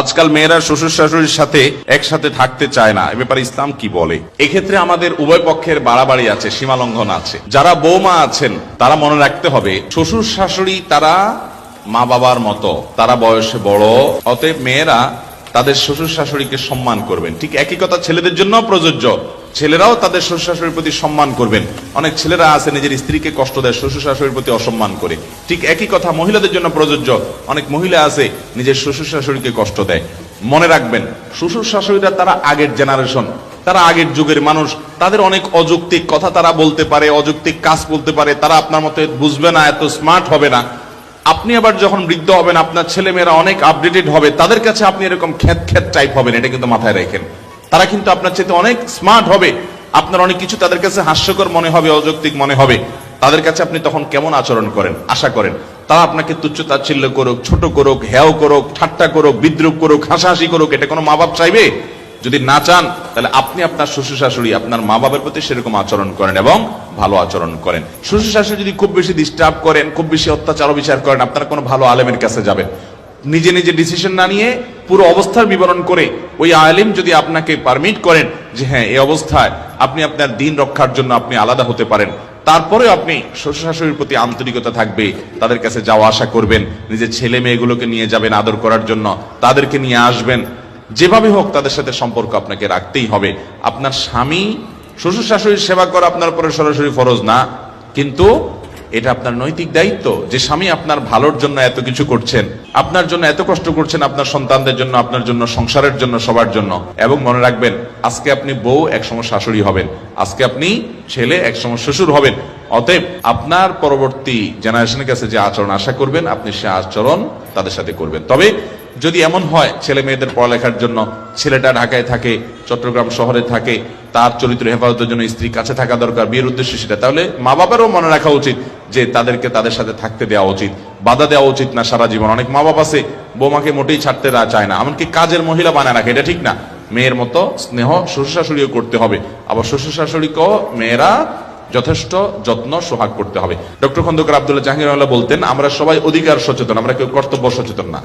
আজকাল মেয়েরা শ্বশুর শাশুড়ির সাথে একসাথে থাকতে চায় না, এ ব্যাপারে ইসলাম কি বলে? এক্ষেত্রে আমাদের উভয় পক্ষের বাড়াবাড়ি আছে, সীমা লঙ্ঘন আছে। যারা বৌমা আছেন তারা মনে রাখতে হবে, শ্বশুর শাশুড়ি তারা মা বাবার মতো, তারা বয়সে বড়, অতএব মেয়েরা তাদের শ্বশুর শাশুড়িকে সম্মান করবেন। ঠিক একই কথা ছেলেদের জন্য প্রযোজ্য, ছেলেরাও তাদের শ্বশুর শাশুড়ির প্রতি সম্মান করবেন। অনেক ছেলেরা আছে নিজের স্ত্রীকে কষ্ট দেয়, শ্বশুর শাশুড়ির প্রতি অসম্মান করে। ঠিক একই কথা মহিলাদের জন্য প্রযোজ্য, অনেক মহিলা আছে নিজের শ্বশুর শাশুড়িকে কষ্ট দেয়। মনে রাখবেন, শ্বশুর শাশুড়িরা তারা আগের জেনারেশন, তারা আগের যুগের মানুষ, তাদের অনেক অযৌক্তিক কথা তারা বলতে পারে, অযৌক্তিক কাজ বলতে পারে, তারা আপনার মতো বুঝবে না, এত স্মার্ট হবে না। আপনি আবার যখন বৃদ্ধ হবেন, আপনার ছেলে মেয়েরা অনেক আপডেটেড হবে, তাদের কাছে আপনি এরকম খ্যাত খ্যাত টাইপ হবেন, এটা কিন্তু মাথায় রাখেন। তারা কিন্তু আপনার চাইতে অনেক স্মার্ট হবে, আপনার অনেক কিছু তাদের কাছে হাস্যকর মনে হবে, অযৌক্তিক মনে হবে। তাদের কাছে আপনি তখন কেমন আচরণ করেন, আশা করেন? তারা আপনাকে তুচ্ছ তাচ্ছিল্য করুক, ছোট করুক, হেয় করুক, ঠাট্টা করুক, বিদ্রুপ করুক, হাসাহাসি করুক, এটা কোনো মা বাপ চাইবে? যদি না চান, তাহলে আপনি আপনার শ্বশুর শাশুড়ি, আপনার মা বাবার প্রতি সেরকম আচরণ করেন এবং ভালো আচরণ করেন। শ্বশুর শাশুড়ি যদি খুব বেশি ডিস্টার্ব করেন, খুব বেশি অত্যাচার বিচার করেন, আপনারা কোনো ভালো আলেমের কাছে যাবেন। নিজে নিজে ডিসিশন না নিয়ে পুরো অবস্থার বিবরণ করে ওই আলেম যদি আপনাকে পারমিট করেন যে হ্যাঁ, এই অবস্থায় আপনি আপনার দিন রক্ষার জন্য আপনি আলাদা হতে পারেন, তারপরে আপনি শ্বশুর শাশুড়ির প্রতি আন্তরিকতা থাকবে, তাদের কাছে যাওয়া আসা করবেন, নিজের ছেলে মেয়েগুলোকে নিয়ে যাবেন আদর করার জন্য, তাদেরকে নিয়ে আসবেন, যেভাবে হোক তাদের সাথে সম্পর্ক আপনাকে রাখতেই হবে। আপনার স্বামী শ্বশুর শাশুড়ির সেবা করা আপনার উপরে সরাসরি ফরজ না, কিন্তু এটা আপনার নৈতিক দায়িত্ব যে স্বামী আপনার ভালোর জন্য এত কিছু করছেন, আপনার জন্য এত কষ্ট করছেন, আপনার সন্তানদের জন্য, আপনার জন্য, সংসারের জন্য, সবার জন্য। এবং মনে রাখবেন, আজকে আপনি বউ, একসময় শাশুড়ি হবেন, আজকে আপনি ছেলে, একসময় শ্বশুর হবেন। অতএব আপনার পরবর্তী জেনারেশনের কাছে যে আচরণ আশা করবেন, আপনি সে আচরণ তাদের সাথে করবেন। তবে যদি এমন হয় ছেলে মেয়েদের পড়ালেখার জন্য ছেলেটা ঢাকায় থাকে, চট্টগ্রাম শহরে থাকে, তার চরিত্র হেফাজতের জন্য স্ত্রী কাছে থাকা দরকার, বিয়ের উদ্দেশ্য সেটা, তাহলে মা বাবারও মনে রাখা উচিত যে তাদেরকে তাদের সাথে থাকতে দেওয়া উচিত, বাধা দেওয়া উচিত না সারা জীবন। অনেক মা বাবা আছে বৌমাকে মোটেই ছাড়তে চায় না, এমনকি কাজের মহিলা বানায় রাখে, এটা ঠিক না। মেয়ের মতো স্নেহ শ্বশুর শাশুড়িও করতে হবে, আবার শ্বশুর শাশুড়িকেও মেয়েরা যথেষ্ট যত্ন সোহাগ করতে হবে। ডক্টর খন্দকার আব্দুল্লাহ জাহাঙ্গীর বলতেন, আমরা সবাই অধিকার সচেতন, আমরা কেউ কর্তব্য সচেতন না।